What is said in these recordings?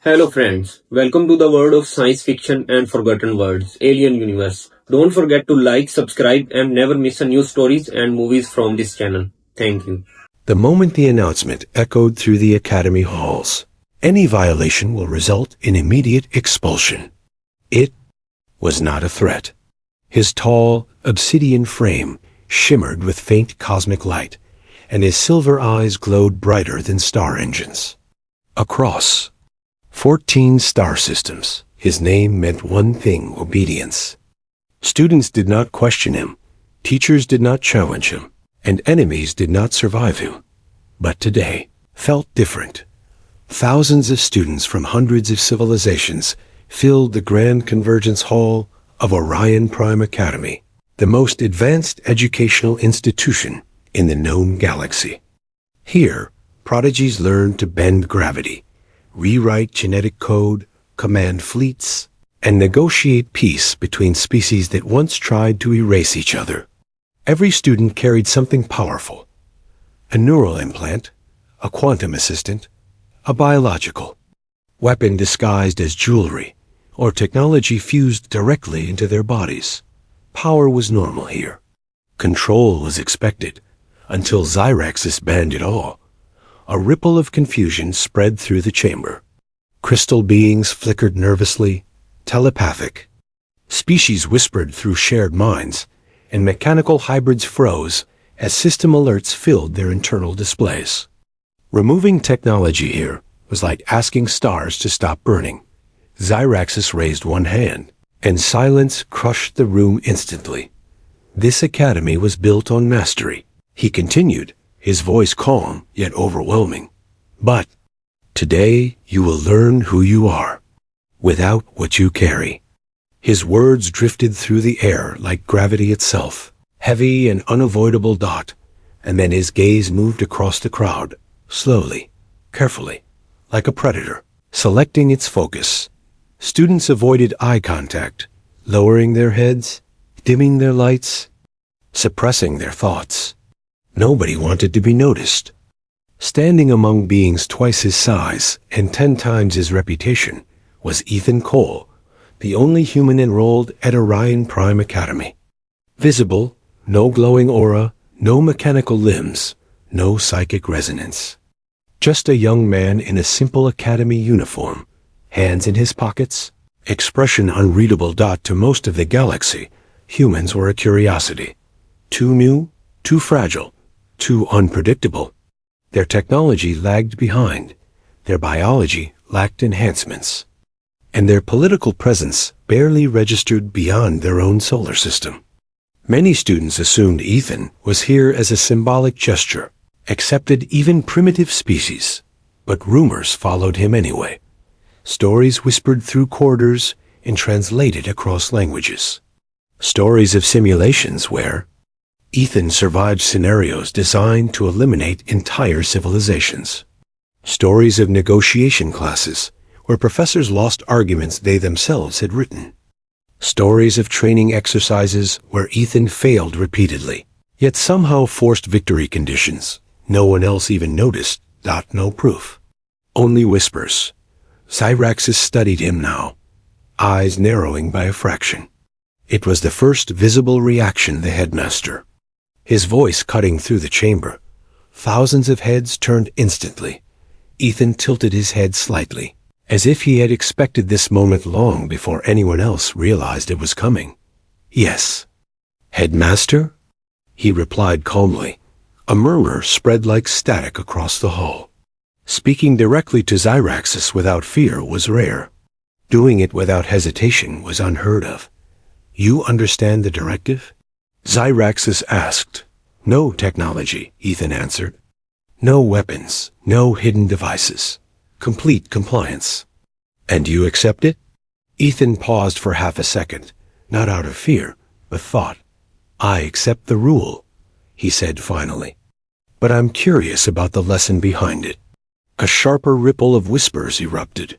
Hello friends, welcome to the world of science fiction and forgotten words, Alien Universe. Don't forget to like, subscribe and never miss a new stories and movies from this channel. Thank you. The moment the announcement echoed through the academy halls, any violation will result in immediate expulsion. It was not a threat. His tall, obsidian frame shimmered with faint cosmic light, and his silver eyes glowed brighter than star engines. Across 14 star systems, his name meant one thing: obedience. Students did not question him, teachers did not challenge him, and enemies did not survive him. But today felt different. Thousands of students from hundreds of civilizations filled the Grand Convergence Hall of Orion Prime Academy, the most advanced educational institution in the known galaxy. Here, prodigies learned to bend gravity, rewrite genetic code, command fleets, and negotiate peace between species that once tried to erase each other. Every student carried something powerful: a neural implant, a quantum assistant, a biological weapon disguised as jewelry, or technology fused directly into their bodies. Power was normal here. Control was expected, until Zyraxis banned it all. A ripple of confusion spread through the chamber. Crystal beings flickered nervously, telepathic. Species whispered through shared minds, and mechanical hybrids froze as system alerts filled their internal displays. Removing technology here was like asking stars to stop burning. Zyraxis raised one hand, and silence crushed the room instantly. This academy was built on mastery. He continued, his voice calm yet overwhelming. But today you will learn who you are, without what you carry. His words drifted through the air like gravity itself, heavy and unavoidable dot, and then his gaze moved across the crowd, slowly, carefully, like a predator, selecting its focus. Students avoided eye contact, lowering their heads, dimming their lights, suppressing their thoughts. Nobody wanted to be noticed. Standing among beings twice his size and 10 times his reputation was Ethan Cole, the only human enrolled at Orion Prime Academy. Visible, no glowing aura, no mechanical limbs, no psychic resonance. Just a young man in a simple academy uniform, hands in his pockets, expression unreadable. To most of the galaxy, humans were a curiosity. Too new, too fragile, too unpredictable. Their technology lagged behind, their biology lacked enhancements, and their political presence barely registered beyond their own solar system. Many students assumed Ethan was here as a symbolic gesture, accepted even primitive species, but rumors followed him anyway. Stories whispered through corridors and translated across languages. Stories of simulations where Ethan survived scenarios designed to eliminate entire civilizations. Stories of negotiation classes where professors lost arguments they themselves had written. Stories of training exercises where Ethan failed repeatedly, yet somehow forced victory conditions. No one else even noticed. No proof. Only whispers. Zyraxis studied him now, eyes narrowing by a fraction. It was the first visible reaction the headmaster. His voice cutting through the chamber. Thousands of heads turned instantly. Ethan tilted his head slightly, as if he had expected this moment long before anyone else realized it was coming. Yes. Headmaster? He replied calmly. A murmur spread like static across the hall. Speaking directly to Zyraxis without fear was rare. Doing it without hesitation was unheard of. You understand the directive? Zyraxis asked. No technology, Ethan answered. No weapons, no hidden devices. Complete compliance. And you accept it? Ethan paused for half a second, not out of fear, but thought. I accept the rule, he said finally. But I'm curious about the lesson behind it. A sharper ripple of whispers erupted.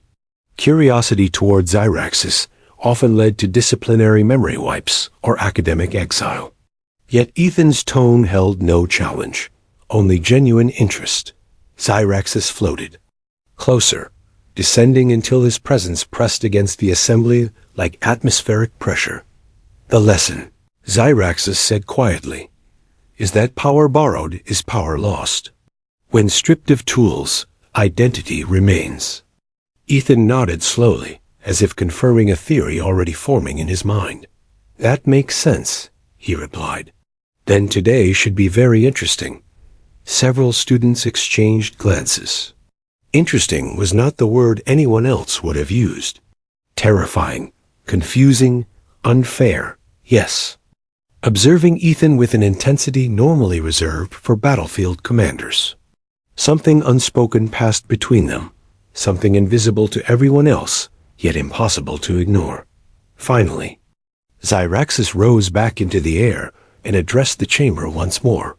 Curiosity toward Zyraxis often led to disciplinary memory wipes or academic exile. Yet Ethan's tone held no challenge, only genuine interest. Zyraxis floated. Closer, descending until his presence pressed against the assembly like atmospheric pressure. The lesson, Zyraxus said quietly, is that power borrowed is power lost. When stripped of tools, identity remains. Ethan nodded slowly, as if confirming a theory already forming in his mind. That makes sense, he replied. Then today should be very interesting. Several students exchanged glances. Interesting was not the word anyone else would have used. Terrifying, confusing, unfair, yes. Observing Ethan with an intensity normally reserved for battlefield commanders. Something unspoken passed between them, something invisible to everyone else, yet impossible to ignore. Finally, Zyraxus rose back into the air and addressed the chamber once more.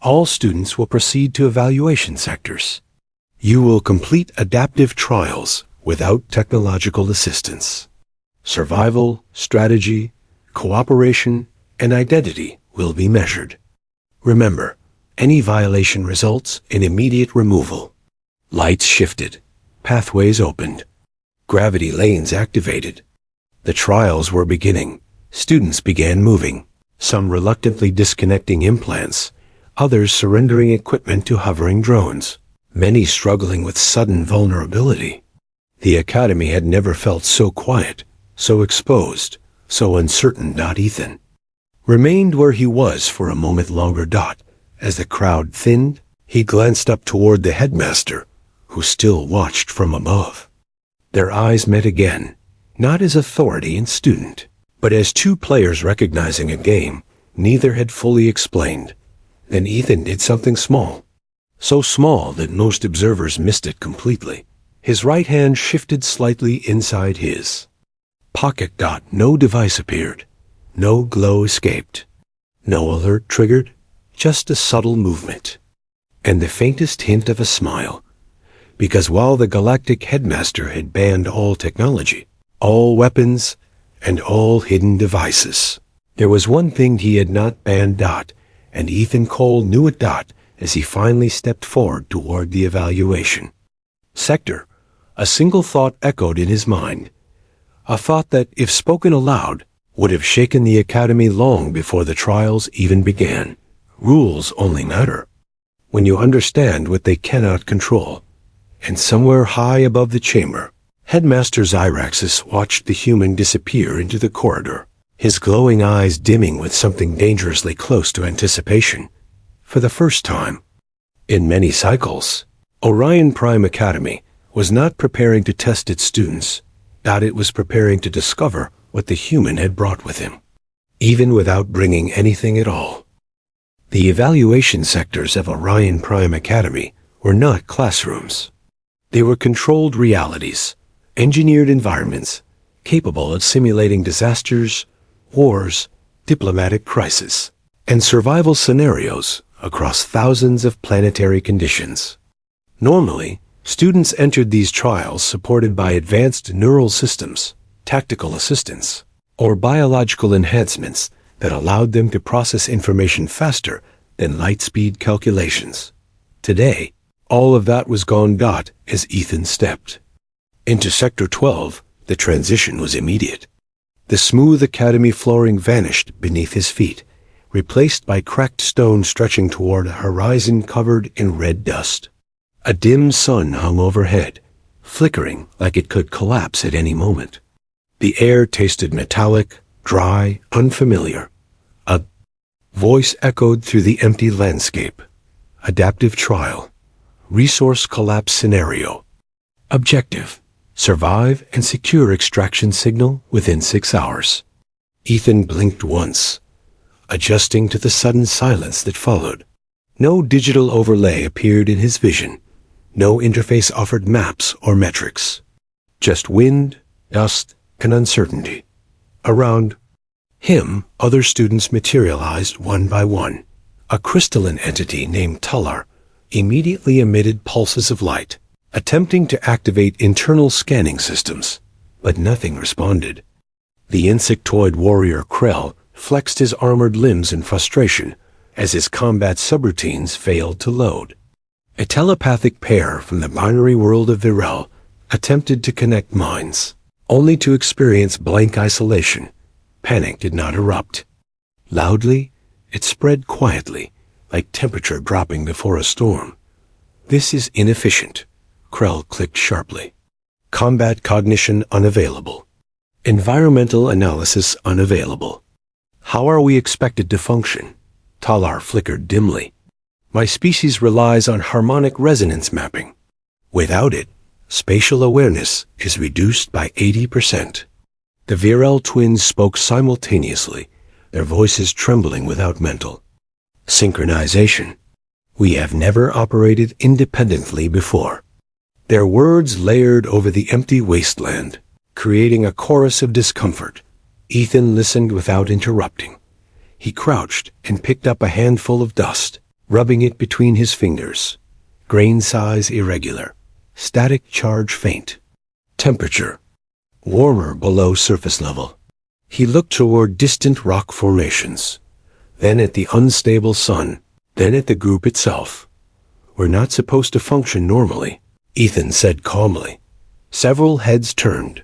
All students will proceed to evaluation sectors. You will complete adaptive trials without technological assistance. Survival, strategy, cooperation, and identity will be measured. Remember, any violation results in immediate removal. Lights shifted, pathways opened, gravity lanes activated. The trials were beginning. Students began moving, some reluctantly disconnecting implants, others surrendering equipment to hovering drones, many struggling with sudden vulnerability. The academy had never felt so quiet, so exposed, so uncertain. Ethan remained where he was for a moment longer. As the crowd thinned, he glanced up toward the headmaster, who still watched from above. Their eyes met again, not as authority and student, but as two players recognizing a game neither had fully explained. Then Ethan did something small, so small that most observers missed it completely. His right hand shifted slightly inside his pocket. No device appeared, no glow escaped, no alert triggered, just a subtle movement, and the faintest hint of a smile. Because while the Galactic Headmaster had banned all technology, all weapons, and all hidden devices, there was one thing he had not banned. And Ethan Cole knew it. As he finally stepped forward toward the evaluation sector, a single thought echoed in his mind. A thought that, if spoken aloud, would have shaken the academy long before the trials even began. Rules only matter when you understand what they cannot control. And somewhere high above the chamber, Headmaster Zyraxus watched the human disappear into the corridor, his glowing eyes dimming with something dangerously close to anticipation. For the first time in many cycles, Orion Prime Academy was not preparing to test its students. It was preparing to discover what the human had brought with him, even without bringing anything at all. The evaluation sectors of Orion Prime Academy were not classrooms. They were controlled realities, engineered environments, capable of simulating disasters, wars, diplomatic crises, and survival scenarios across thousands of planetary conditions. Normally, students entered these trials supported by advanced neural systems, tactical assistance, or biological enhancements that allowed them to process information faster than light-speed calculations. Today, all of that was gone. As Ethan stepped into Sector 12, the transition was immediate. The smooth academy flooring vanished beneath his feet, replaced by cracked stone stretching toward a horizon covered in red dust. A dim sun hung overhead, flickering like it could collapse at any moment. The air tasted metallic, dry, unfamiliar. A voice echoed through the empty landscape. Adaptive trial. Resource collapse scenario. Objective: survive and secure extraction signal within 6 hours. Ethan blinked once, adjusting to the sudden silence that followed. No digital overlay appeared in his vision. No interface offered maps or metrics. Just wind, dust, and uncertainty. Around him, other students materialized one by one. A crystalline entity named Tullar immediately emitted pulses of light, attempting to activate internal scanning systems, but nothing responded. The insectoid warrior Krell flexed his armored limbs in frustration as his combat subroutines failed to load. A telepathic pair from the binary world of Virel attempted to connect minds, only to experience blank isolation. Panic did not erupt. Loudly, it spread quietly, like temperature dropping before a storm. This is inefficient, Krell clicked sharply. Combat cognition unavailable. Environmental analysis unavailable. How are we expected to function? Talar flickered dimly. My species relies on harmonic resonance mapping. Without it, spatial awareness is reduced by 80%. The Virel twins spoke simultaneously, their voices trembling without mental synchronization. We have never operated independently before. Their words layered over the empty wasteland, creating a chorus of discomfort. Ethan listened without interrupting. He crouched and picked up a handful of dust, rubbing it between his fingers. Grain size irregular. Static charge faint. Temperature warmer below surface level. He looked toward distant rock formations, then at the unstable sun, then at the group itself. We're not supposed to function normally, Ethan said calmly. Several heads turned.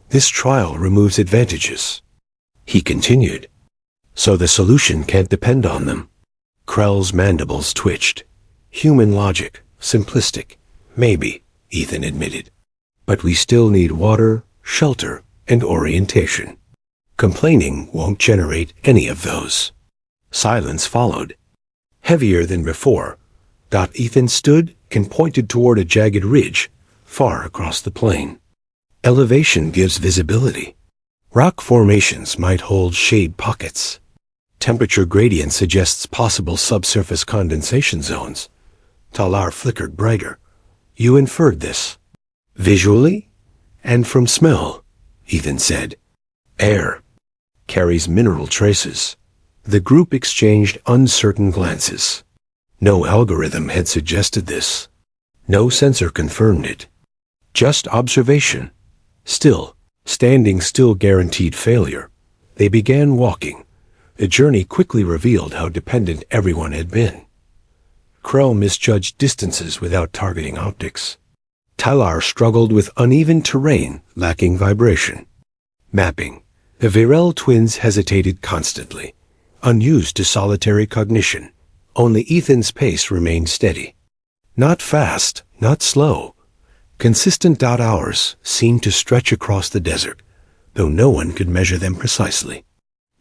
This trial removes advantages. He continued. So the solution can't depend on them. Krell's mandibles twitched. Human logic, simplistic. Maybe, Ethan admitted. But we still need water, shelter, and orientation. Complaining won't generate any of those. Silence followed. Heavier than before, Ethan stood and pointed toward a jagged ridge, far across the plain. Elevation gives visibility. Rock formations might hold shade pockets. Temperature gradient suggests possible subsurface condensation zones. Talar flickered brighter. You inferred this. Visually? And from smell, Ethan said. Air carries mineral traces. The group exchanged uncertain glances. No algorithm had suggested this. No sensor confirmed it. Just observation. Still, standing still guaranteed failure. They began walking. The journey quickly revealed how dependent everyone had been. Krell misjudged distances without targeting optics. Talar struggled with uneven terrain, lacking vibration. Mapping. The Virel twins hesitated constantly, unused to solitary cognition. Only Ethan's pace remained steady. Not fast, not slow. Consistent hours seemed to stretch across the desert, though no one could measure them precisely.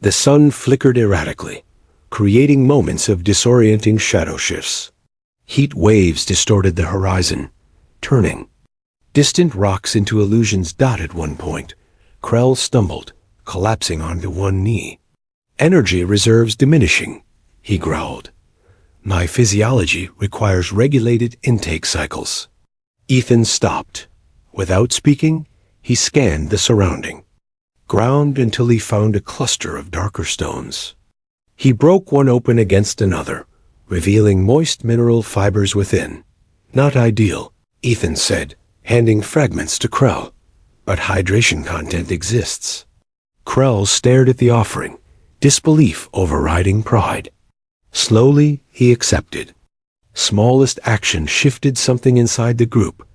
The sun flickered erratically, creating moments of disorienting shadow shifts. Heat waves distorted the horizon, turning distant rocks into illusions. At one point, Krell stumbled, collapsing onto one knee. Energy reserves diminishing, he growled. My physiology requires regulated intake cycles. Ethan stopped. Without speaking, he scanned the surrounding ground until he found a cluster of darker stones. He broke one open against another, revealing moist mineral fibers within. Not ideal, Ethan said, handing fragments to Krell, but hydration content exists. Krell stared at the offering, disbelief overriding pride. Slowly, he accepted. Smallest action shifted something inside the group.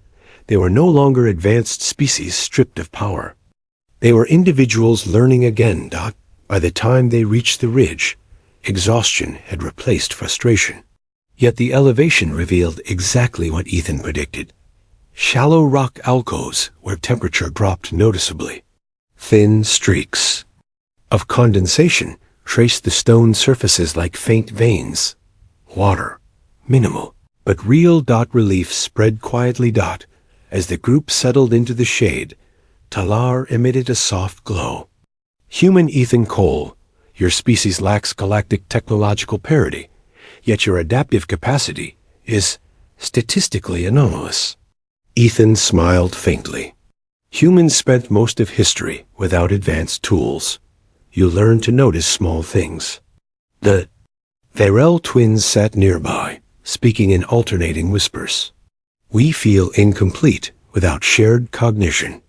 They were no longer advanced species stripped of power. They were individuals learning again. By the time they reached the ridge, exhaustion had replaced frustration. Yet the elevation revealed exactly what Ethan predicted. Shallow rock alcoves where temperature dropped noticeably. Thin streaks of condensation traced the stone surfaces like faint veins. Water, minimal, but real. Relief spread quietly. As the group settled into the shade, Talar emitted a soft glow. Human Ethan Cole, your species lacks galactic technological parity, yet your adaptive capacity is statistically anomalous. Ethan smiled faintly. Humans spent most of history without advanced tools. You learn to notice small things. The Virel twins sat nearby, speaking in alternating whispers. We feel incomplete without shared cognition.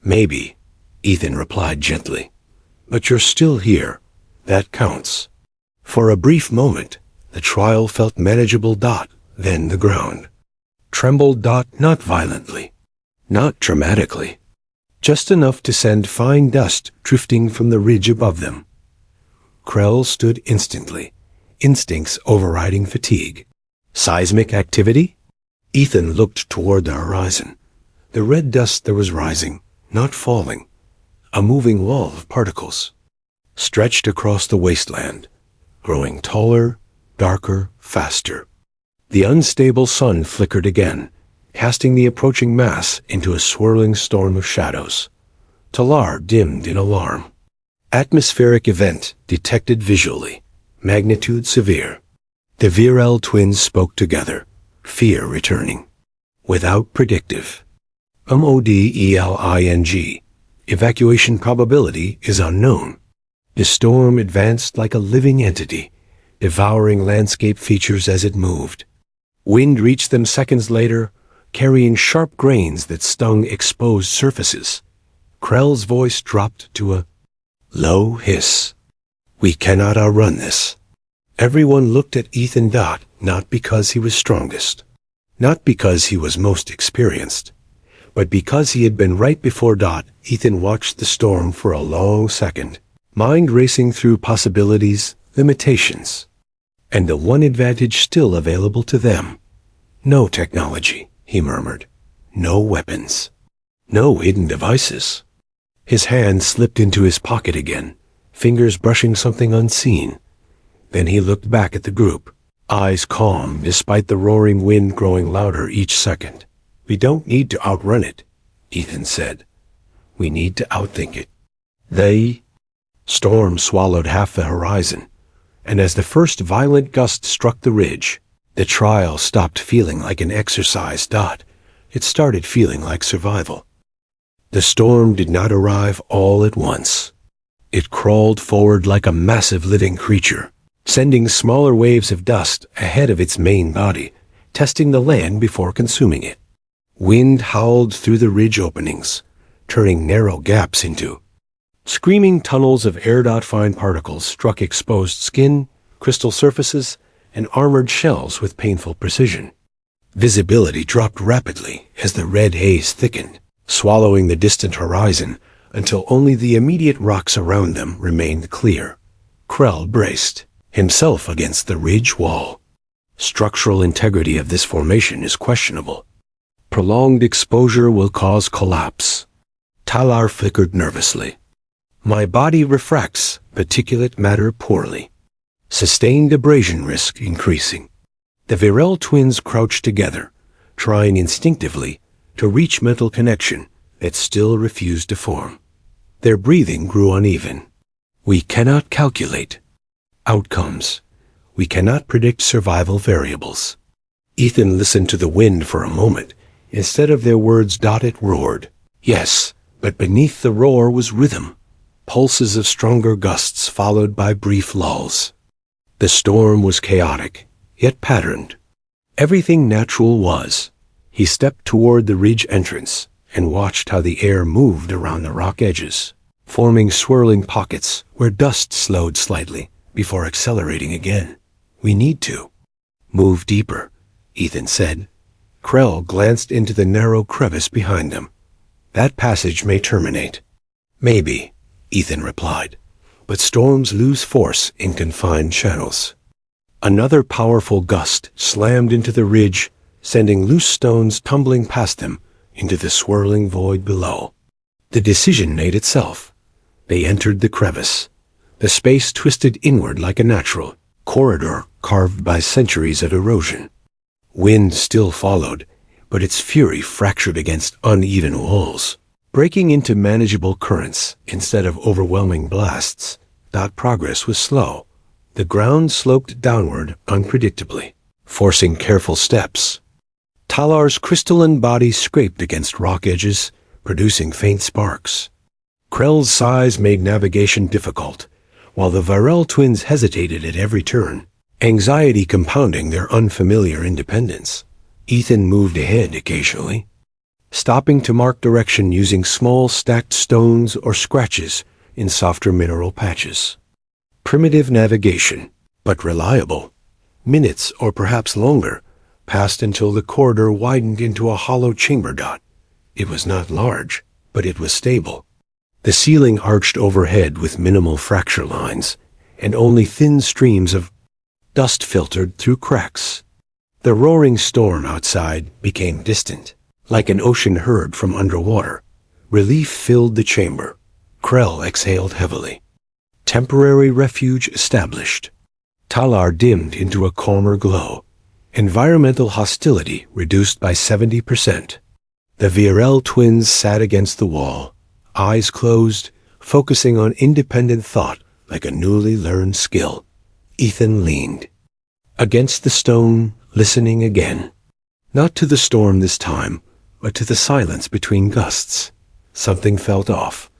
Maybe, Ethan replied gently. But you're still here. That counts. For a brief moment, the trial felt manageable. Then the ground trembled. Not violently, Not dramatically. Just enough to send fine dust drifting from the ridge above them. Krell stood instantly, instincts overriding fatigue. Seismic activity? Ethan looked toward the horizon. The red dust that was rising, not falling. A moving wall of particles. Stretched across the wasteland, growing taller, darker, faster. The unstable sun flickered again, casting the approaching mass into a swirling storm of shadows. Talar dimmed in alarm. Atmospheric event detected visually. Magnitude severe. The Virel twins spoke together, fear returning. Without predictive. MODELING. Evacuation probability is unknown. The storm advanced like a living entity, devouring landscape features as it moved. Wind reached them seconds later, carrying sharp grains that stung exposed surfaces. Krell's voice dropped to a low hiss. We cannot outrun this. Everyone looked at Ethan Dot, not because he was strongest, not because he was most experienced, but because he had been right before Dot. Ethan watched the storm for a long second, mind racing through possibilities, limitations, and the one advantage still available to them. No technology, he murmured. No weapons. No hidden devices. His hand slipped into his pocket again, fingers brushing something unseen. Then he looked back at the group, eyes calm despite the roaring wind growing louder each second. We don't need to outrun it, Ethan said. We need to outthink it. Storm swallowed half the horizon, and as the first violent gust struck the ridge, the trial stopped feeling like an exercise. It started feeling like survival. The storm did not arrive all at once. It crawled forward like a massive living creature, sending smaller waves of dust ahead of its main body, testing the land before consuming it. Wind howled through the ridge openings, turning narrow gaps into screaming tunnels of air. Fine particles struck exposed skin, crystal surfaces, and armored shells with painful precision. Visibility dropped rapidly as the red haze thickened, swallowing the distant horizon until only the immediate rocks around them remained clear. Krell braced himself against the ridge wall. Structural integrity of this formation is questionable. Prolonged exposure will cause collapse. Talar flickered nervously. My body refracts particulate matter poorly. Sustained abrasion risk increasing. The Virel twins crouched together, trying instinctively to reach mental connection that still refused to form. Their breathing grew uneven. We cannot calculate outcomes. We cannot predict survival variables. Ethan listened to the wind for a moment. Instead of their words, it roared. Yes, but beneath the roar was rhythm. Pulses of stronger gusts followed by brief lulls. The storm was chaotic, yet patterned. Everything natural was. He stepped toward the ridge entrance and watched how the air moved around the rock edges, forming swirling pockets where dust slowed slightly before accelerating again. We need to move deeper, Ethan said. Krell glanced into the narrow crevice behind them. That passage may terminate. Maybe, Ethan replied, but storms lose force in confined channels. Another powerful gust slammed into the ridge, sending loose stones tumbling past them into the swirling void below. The decision made itself. They entered the crevice. The space twisted inward like a natural corridor carved by centuries of erosion. Wind still followed, but its fury fractured against uneven walls, breaking into manageable currents instead of overwhelming blasts. Progress was slow. The ground sloped downward unpredictably, forcing careful steps. Talar's crystalline body scraped against rock edges, producing faint sparks. Krell's size made navigation difficult, while the Virel twins hesitated at every turn, anxiety compounding their unfamiliar independence. Ethan moved ahead occasionally, stopping to mark direction using small stacked stones or scratches in softer mineral patches. Primitive navigation, but reliable. Minutes, or perhaps longer, passed until the corridor widened into a hollow chamber. It was not large, but it was stable. The ceiling arched overhead with minimal fracture lines, and only thin streams of dust filtered through cracks. The roaring storm outside became distant, like an ocean heard from underwater. Relief filled the chamber. Krell exhaled heavily. Temporary refuge established. Talar dimmed into a calmer glow. Environmental hostility reduced by 70%. The Virel twins sat against the wall, eyes closed, focusing on independent thought like a newly learned skill. Ethan leaned against the stone, listening again. Not to the storm this time, but to the silence between gusts. Something felt off.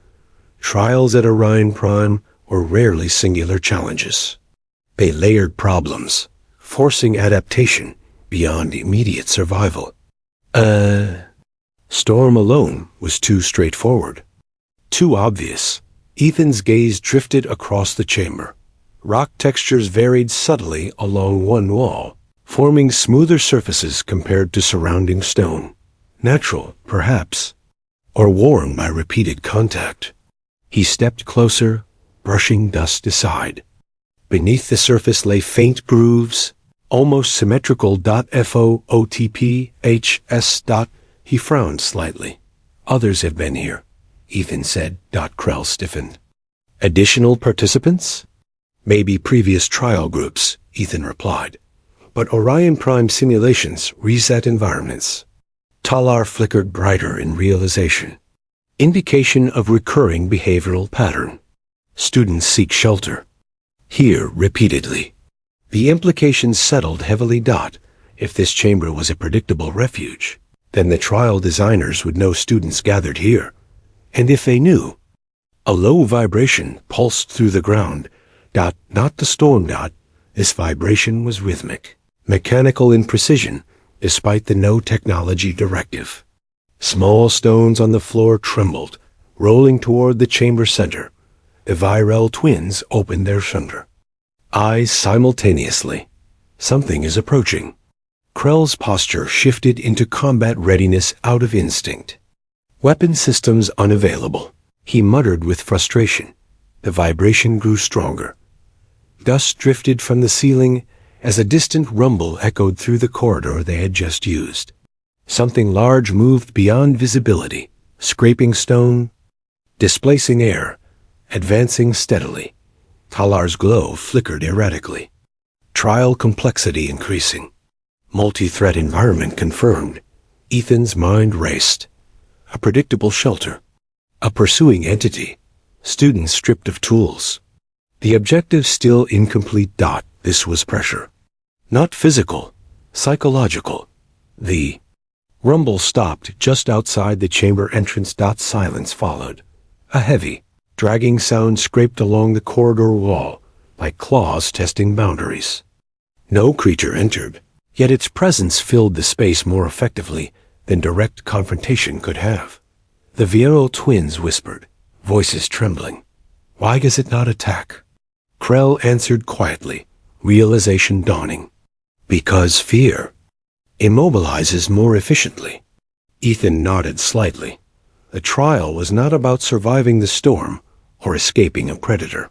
Trials at Orion Prime were rarely singular challenges. They layered problems, forcing adaptation beyond immediate survival. Storm alone was too straightforward. Too obvious. Ethan's gaze drifted across the chamber. Rock textures varied subtly along one wall, forming smoother surfaces compared to surrounding stone. Natural, perhaps, or worn by repeated contact. He stepped closer, brushing dust aside. Beneath the surface lay faint grooves, almost symmetrical. FOOTP HS. He frowned slightly. Others have been here, Ethan said. Krell stiffened. Additional participants? Maybe previous trial groups, Ethan replied. But Orion Prime simulations reset environments. Talar flickered brighter in realization. Indication of recurring behavioral pattern. Students seek shelter. Here repeatedly. The implications settled heavily. If this chamber was a predictable refuge, then the trial designers would know students gathered here. And if they knew, a low vibration pulsed through the ground. Not the storm. This vibration was rhythmic, mechanical in precision, despite the no technology directive. Small stones on the floor trembled, rolling toward the chamber center. The Virel twins opened their shunder. Eyes simultaneously. Something is approaching. Krell's posture shifted into combat readiness out of instinct. Weapon systems unavailable. He muttered with frustration. The vibration grew stronger. Dust drifted from the ceiling as a distant rumble echoed through the corridor they had just used. Something large moved beyond visibility, scraping stone, displacing air, advancing steadily. Talar's glow flickered erratically. Trial complexity increasing. Multi-threat environment confirmed. Ethan's mind raced. A predictable shelter. A pursuing entity. Students stripped of tools. The objective still incomplete. This was pressure. Not physical, psychological. The rumble stopped just outside the chamber entrance. Silence followed. A heavy, dragging sound scraped along the corridor wall, like claws testing boundaries. No creature entered, yet its presence filled the space more effectively than direct confrontation could have. The Virel twins whispered, voices trembling. Why does it not attack? Krell answered quietly, realization dawning. Because fear immobilizes more efficiently. Ethan nodded slightly. The trial was not about surviving the storm or escaping a predator.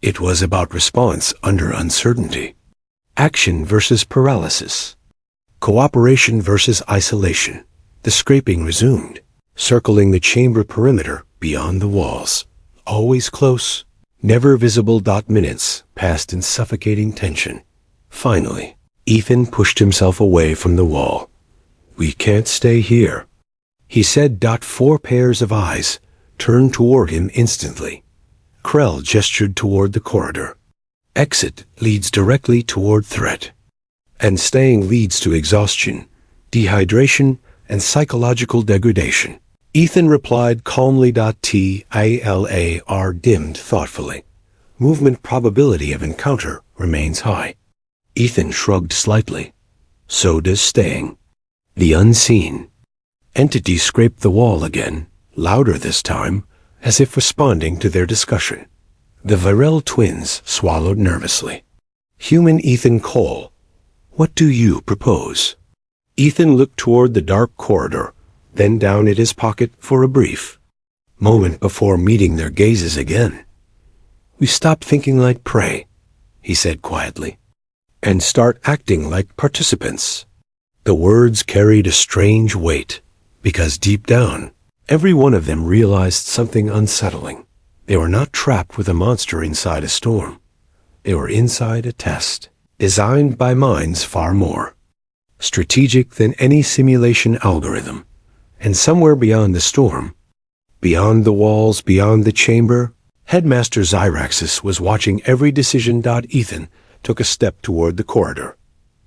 It was about response under uncertainty. Action versus paralysis. Cooperation versus isolation. The scraping resumed, circling the chamber perimeter beyond the walls. Always close, never visible. Minutes passed in suffocating tension. Finally, Ethan pushed himself away from the wall. We can't stay here, he said. 4 pairs of eyes turned toward him instantly. Krell gestured toward the corridor. Exit leads directly toward threat. And staying leads to exhaustion, dehydration, and psychological degradation. Ethan replied calmly. TILAR dimmed thoughtfully. Movement probability of encounter remains high. Ethan shrugged slightly. So does staying. The unseen entity scraped the wall again, louder this time, as if responding to their discussion. The Virel twins swallowed nervously. Human Ethan Cole, what do you propose? Ethan looked toward the dark corridor, then down at his pocket for a brief moment before meeting their gazes again. "We stop thinking like prey," he said quietly, "and start acting like participants." The words carried a strange weight, because deep down, every one of them realized something unsettling. They were not trapped with a monster inside a storm. They were inside a test, designed by minds far more strategic than any simulation algorithm. And somewhere beyond the storm, beyond the walls, beyond the chamber, Headmaster Zyraxis was watching every decision. Ethan took a step toward the corridor.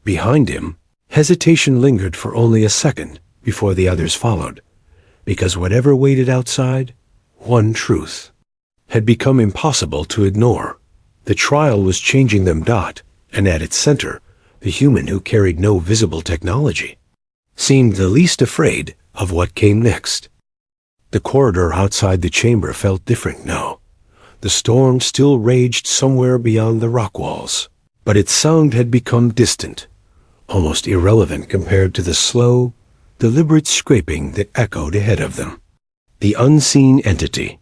Behind him, hesitation lingered for only a second before the others followed, because whatever waited outside, one truth, had become impossible to ignore. The trial was changing them. And at its center, the human who carried no visible technology seemed the least afraid of what came next. The corridor outside the chamber felt different now. The storm still raged somewhere beyond the rock walls, but its sound had become distant, almost irrelevant compared to the slow, deliberate scraping that echoed ahead of them. The unseen entity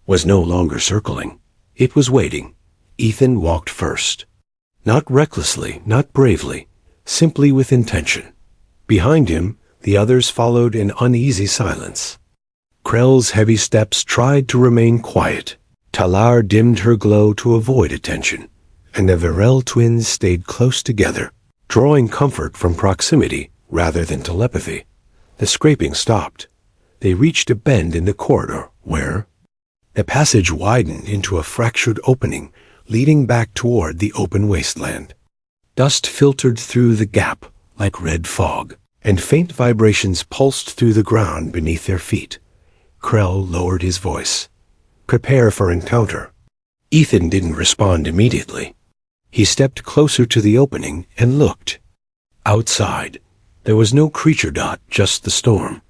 was no longer circling. It was waiting. Ethan walked first. Not recklessly, not bravely, simply with intention. Behind him, the others followed in uneasy silence. Krell's heavy steps tried to remain quiet. Talar dimmed her glow to avoid attention, and the Varel twins stayed close together, drawing comfort from proximity rather than telepathy. The scraping stopped. They reached a bend in the corridor where the passage widened into a fractured opening leading back toward the open wasteland. Dust filtered through the gap like red fog, and faint vibrations pulsed through the ground beneath their feet. Krell lowered his voice. "Prepare for encounter." Ethan didn't respond immediately. He stepped closer to the opening and looked. Outside, there was no creature. Just the storm.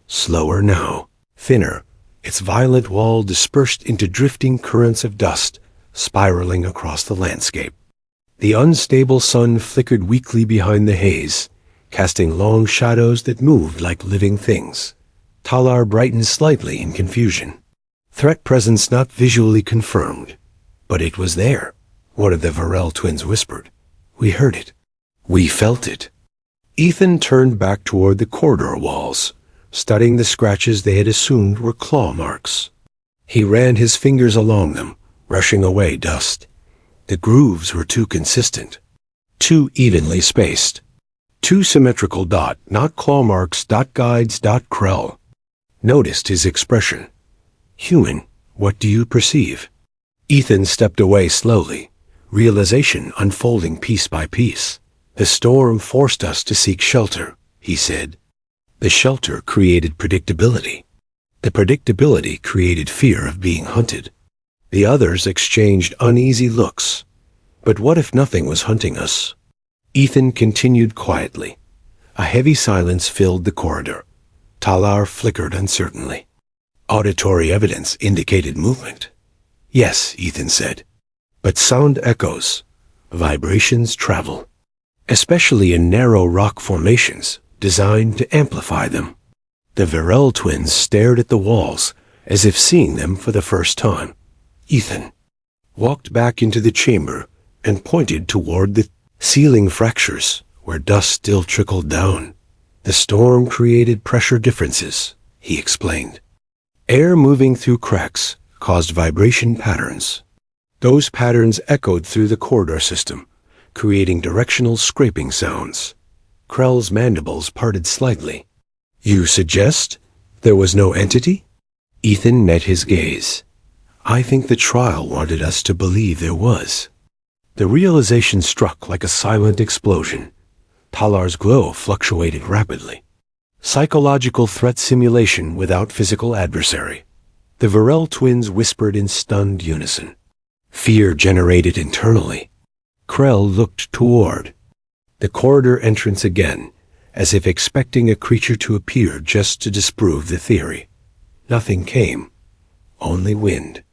Slower now, thinner, its violet wall dispersed into drifting currents of dust, spiraling across the landscape. The unstable sun flickered weakly behind the haze, casting long shadows that moved like living things. Talar brightened slightly in confusion. Threat presence not visually confirmed, but it was there. One of the Varel twins whispered. "We heard it. We felt it." Ethan turned back toward the corridor walls, studying the scratches they had assumed were claw marks. He ran his fingers along them, brushing away dust. The grooves were too consistent, too evenly spaced, too symmetrical. Not claw marks. Guides. Krell noticed his expression. "Human, what do you perceive?" Ethan stepped away slowly, realization unfolding piece by piece. "The storm forced us to seek shelter," he said. "The shelter created predictability. The predictability created fear of being hunted." The others exchanged uneasy looks. But what if nothing was hunting us? Ethan continued quietly. A heavy silence filled the corridor. Talar flickered uncertainly. Auditory evidence indicated movement. "Yes," Ethan said. "But sound echoes. Vibrations travel, especially in narrow rock formations designed to amplify them." The Varel twins stared at the walls as if seeing them for the first time. Ethan walked back into the chamber and pointed toward the ceiling fractures where dust still trickled down. "The storm created pressure differences," he explained. "Air moving through cracks caused vibration patterns. Those patterns echoed through the corridor system, creating directional scraping sounds." Krell's mandibles parted slightly. "You suggest there was no entity?" Ethan met his gaze. "I think the trial wanted us to believe there was." The realization struck like a silent explosion. Talar's glow fluctuated rapidly. Psychological threat simulation without physical adversary. The Varel twins whispered in stunned unison. Fear generated internally. Krell looked toward the corridor entrance again, as if expecting a creature to appear just to disprove the theory. Nothing came. Only wind.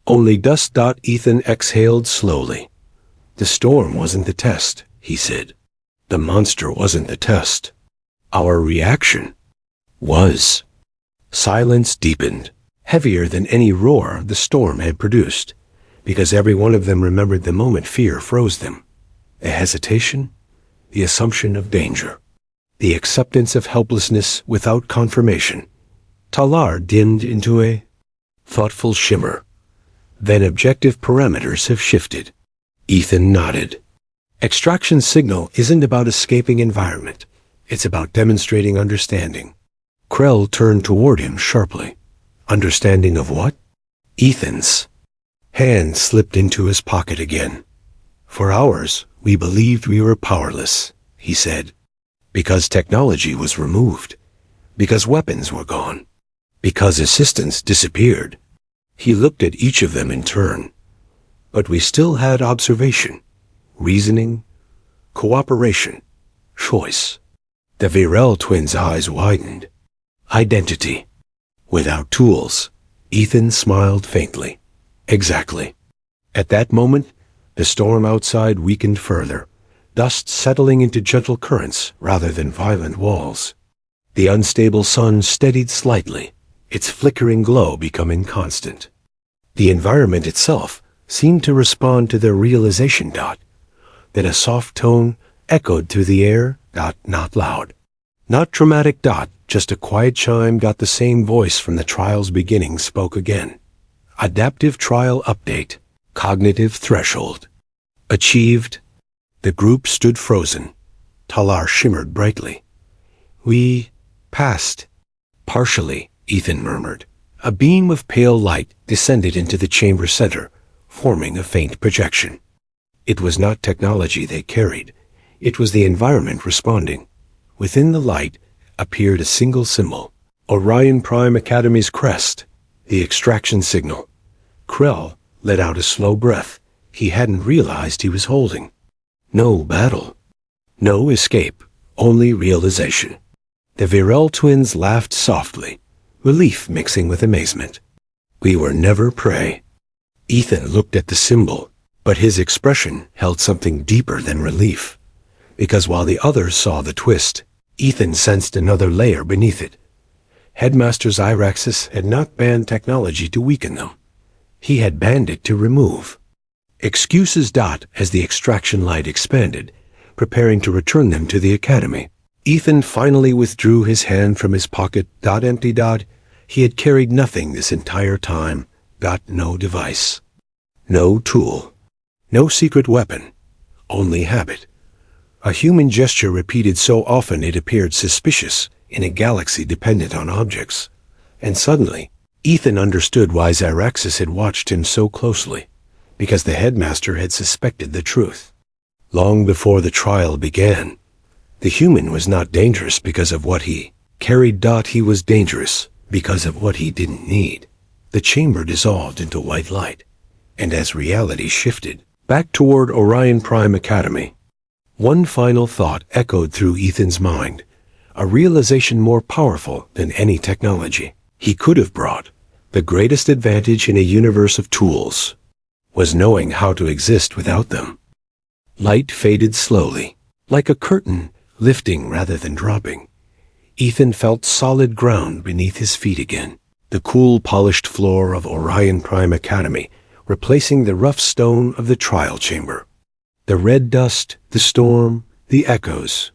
Only dust. Ethan exhaled slowly. "The storm wasn't the test," he said. "The monster wasn't the test. Our reaction Was. Silence deepened, heavier than any roar the storm had produced, because every one of them remembered the moment fear froze them. A hesitation, the assumption of danger, the acceptance of helplessness without confirmation. Talar dimmed into a thoughtful shimmer. Then objective parameters have shifted. Ethan nodded. Extraction signal isn't about escaping environment. It's about demonstrating understanding. Krell turned toward him sharply. Understanding of what? Ethan's hand slipped into his pocket again. For hours, we believed we were powerless, he said. Because technology was removed. Because weapons were gone. Because assistance disappeared. He looked at each of them in turn. But we still had observation, reasoning, cooperation, choice. The Virel twins' eyes widened. Identity. Without tools, Ethan smiled faintly. Exactly. At that moment, the storm outside weakened further, dust settling into gentle currents rather than violent walls. The unstable sun steadied slightly, its flickering glow becoming constant. The environment itself seemed to respond to their realization. Then a soft tone echoed through the air. Not loud. Not dramatic. Just a quiet chime. The same voice from the trial's beginning spoke again. Adaptive trial update. Cognitive threshold. Achieved. The group stood frozen. Talar shimmered brightly. We passed. Partially, Ethan murmured. A beam of pale light descended into the chamber center, forming a faint projection. It was not technology they carried. It was the environment responding. Within the light appeared a single symbol. Orion Prime Academy's crest. The extraction signal. Krell let out a slow breath he hadn't realized he was holding. No battle. No escape. Only realization. The Virel twins laughed softly, relief mixing with amazement. We were never prey. Ethan looked at the symbol, but his expression held something deeper than relief. Because while the others saw the twist, Ethan sensed another layer beneath it. Headmaster Zyraxis had not banned technology to weaken them. He had banned it to remove. Excuses. As the extraction light expanded, preparing to return them to the academy, Ethan finally withdrew his hand from his pocket. Empty. He had carried nothing this entire time. No device. No tool. No secret weapon. Only habit. A human gesture repeated so often it appeared suspicious in a galaxy dependent on objects. And suddenly, Ethan understood why Zyraxis had watched him so closely. Because the headmaster had suspected the truth. Long before the trial began, the human was not dangerous because of what he carried. He was dangerous because of what he didn't need. The chamber dissolved into white light, and as reality shifted back toward Orion Prime Academy, one final thought echoed through Ethan's mind, a realization more powerful than any technology he could have brought. The greatest advantage in a universe of tools was knowing how to exist without them. Light faded slowly, like a curtain lifting rather than dropping. Ethan felt solid ground beneath his feet again, the cool polished floor of Orion Prime Academy, replacing the rough stone of the trial chamber. The red dust, the storm, the echoes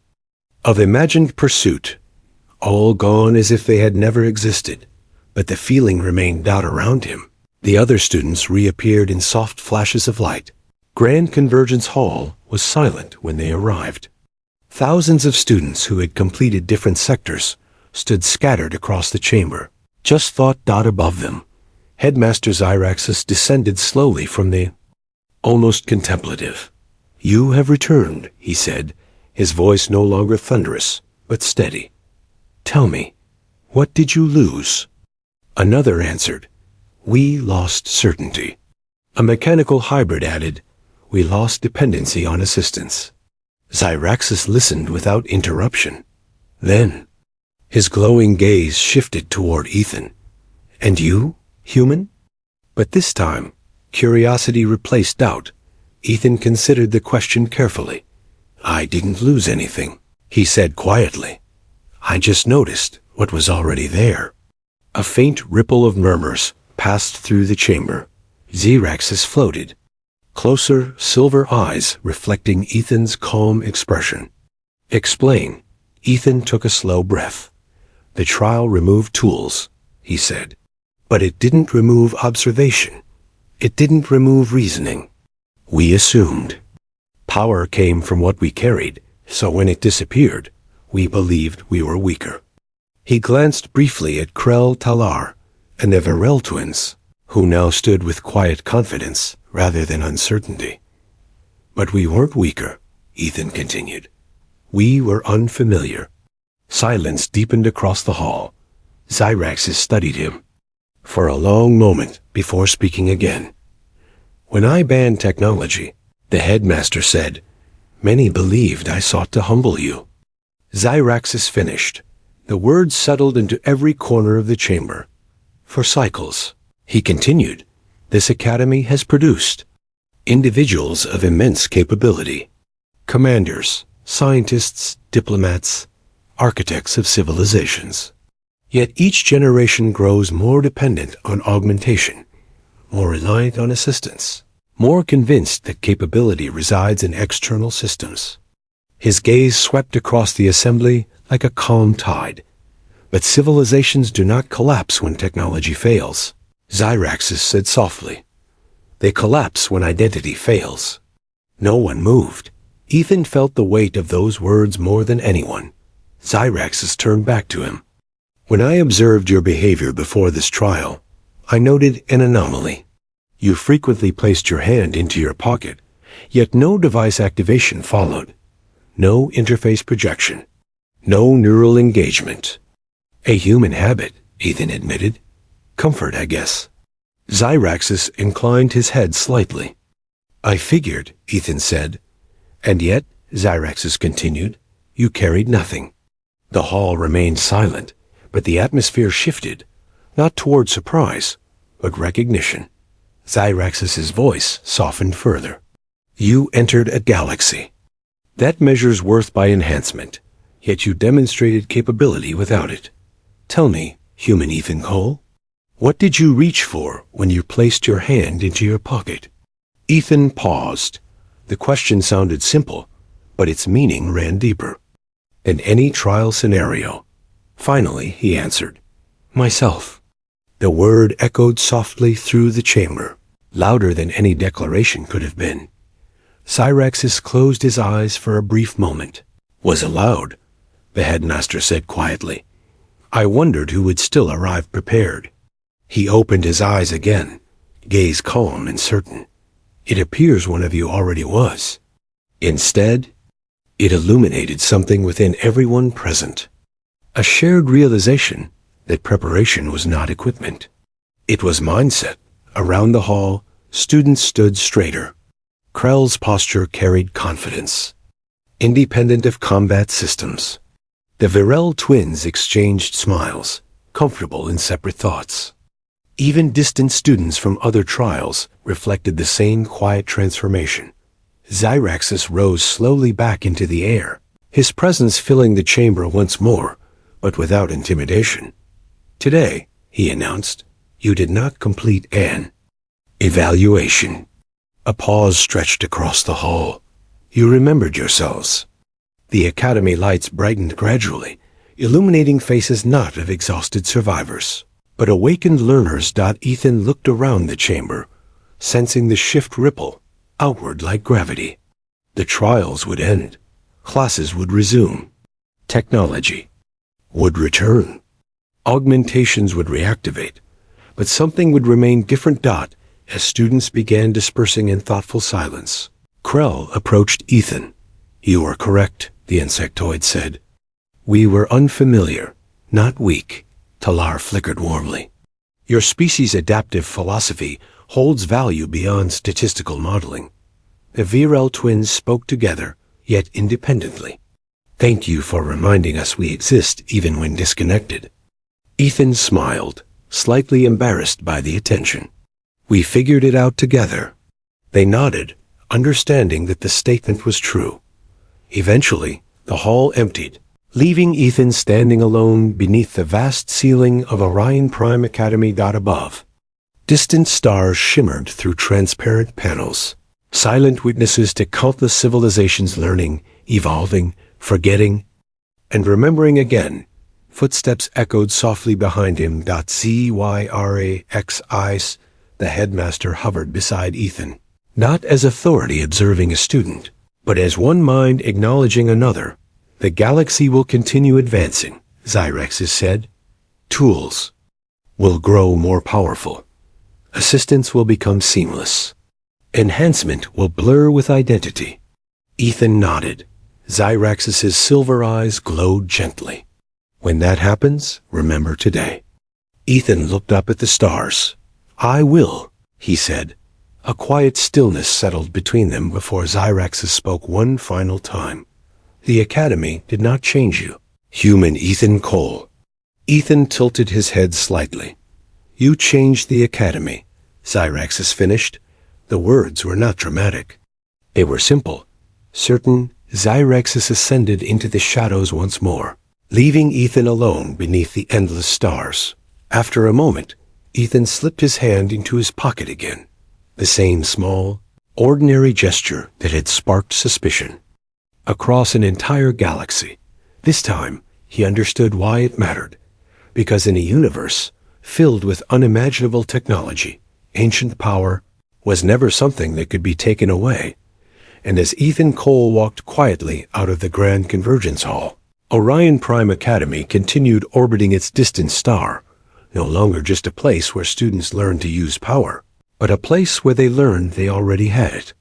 of imagined pursuit, all gone as if they had never existed, but the feeling remained around him. The other students reappeared in soft flashes of light. Grand Convergence Hall was silent when they arrived. Thousands of students who had completed different sectors stood scattered across the chamber. Just thought. Above them, Headmaster Zyraxis descended slowly from the almost contemplative. You have returned, he said, his voice no longer thunderous, but steady. Tell me, what did you lose? Another answered, we lost certainty. A mechanical hybrid added, we lost dependency on assistance. Zyraxis listened without interruption. Then, his glowing gaze shifted toward Ethan. And you, human? But this time, curiosity replaced doubt. Ethan considered the question carefully. I didn't lose anything, he said quietly. I just noticed, what was already there. A faint ripple of murmurs passed through the chamber. Xeraxes floated. Closer, silver eyes reflecting Ethan's calm expression. Explain. Ethan took a slow breath. The trial removed tools, he said. But it didn't remove observation. It didn't remove reasoning. We assumed. Power came from what we carried, so when it disappeared, we believed we were weaker. He glanced briefly at Krell Talar and the Varel twins, who now stood with quiet confidence rather than uncertainty. But we weren't weaker, Ethan continued. We were unfamiliar. Silence deepened across the hall. Xeraxes studied him for a long moment before speaking again. When I banned technology, the headmaster said, many believed I sought to humble you. Xeraxes finished. The words settled into every corner of the chamber. For cycles, he continued, this academy has produced individuals of immense capability. Commanders, scientists, diplomats, architects of civilizations. Yet each generation grows more dependent on augmentation, more reliant on assistance, more convinced that capability resides in external systems. His gaze swept across the assembly like a calm tide. But civilizations do not collapse when technology fails, Xeraxes said softly. They collapse when identity fails. No one moved. Ethan felt the weight of those words more than anyone. Xeraxes turned back to him. When I observed your behavior before this trial, I noted an anomaly. You frequently placed your hand into your pocket, yet no device activation followed. No interface projection. No neural engagement. A human habit, Ethan admitted. Comfort, I guess. Xeraxes inclined his head slightly. I figured, Ethan said. And yet, Xeraxes continued, you carried nothing. The hall remained silent, but the atmosphere shifted, not toward surprise, but recognition. Xeraxes' voice softened further. You entered a galaxy. That measures worth by enhancement, yet you demonstrated capability without it. Tell me, human Ethan Cole, what did you reach for when you placed your hand into your pocket? Ethan paused. The question sounded simple, but its meaning ran deeper. In any trial scenario. Finally, he answered, myself. The word echoed softly through the chamber, louder than any declaration could have been. Xeraxes closed his eyes for a brief moment. Was allowed, the headmaster said quietly. I wondered who would still arrive prepared. He opened his eyes again, gaze calm and certain. It appears one of you already was. Instead, it illuminated something within everyone present. A shared realization that preparation was not equipment. It was mindset. Around the hall, students stood straighter. Krell's posture carried confidence, independent of combat systems. The Varel twins exchanged smiles, comfortable in separate thoughts. Even distant students from other trials reflected the same quiet transformation. Xeraxes rose slowly back into the air, his presence filling the chamber once more, but without intimidation. Today, he announced, you did not complete an evaluation. A pause stretched across the hall. You remembered yourselves. The academy lights brightened gradually, illuminating faces not of exhausted survivors, but awakened learners. Ethan looked around the chamber, sensing the shift ripple outward like gravity. The trials would end. Classes would resume. Technology would return. Augmentations would reactivate, but something would remain different. As students began dispersing in thoughtful silence, Krell approached Ethan. You are correct, the insectoid said. We were unfamiliar, not weak, Talar flickered warmly. Your species' adaptive philosophy holds value beyond statistical modeling. The Varel twins spoke together, yet independently. Thank you for reminding us we exist even when disconnected. Ethan smiled, slightly embarrassed by the attention. We figured it out together. They nodded, understanding that the statement was true. Eventually, the hall emptied. leaving Ethan standing alone beneath the vast ceiling of Orion Prime Academy. Above, distant stars shimmered through transparent panels, silent witnesses to countless civilizations learning, evolving, forgetting, and remembering again. Footsteps echoed softly behind him. Sci-Fi HFY, the headmaster hovered beside Ethan, not as authority observing a student, but as one mind acknowledging another. The galaxy will continue advancing, Xyrexes said. Tools will grow more powerful. Assistance will become seamless. Enhancement will blur with identity. Ethan nodded. Xyrexes' silver eyes glowed gently. When that happens, remember today. Ethan looked up at the stars. I will, he said. A quiet stillness settled between them before Xyrexes spoke one final time. The Academy did not change you. Human Ethan Cole. Ethan tilted his head slightly. You changed the Academy, Xyrexes finished. The words were not dramatic. They were simple. Certain, Xyrexes ascended into the shadows once more, leaving Ethan alone beneath the endless stars. After a moment, Ethan slipped his hand into his pocket again. The same small, ordinary gesture that had sparked suspicion. Across an entire galaxy. This time, he understood why it mattered. Because in a universe filled with unimaginable technology, ancient power was never something that could be taken away. And as Ethan Cole walked quietly out of the Grand Convergence Hall, Orion Prime Academy continued orbiting its distant star, no longer just a place where students learned to use power, but a place where they learned they already had it.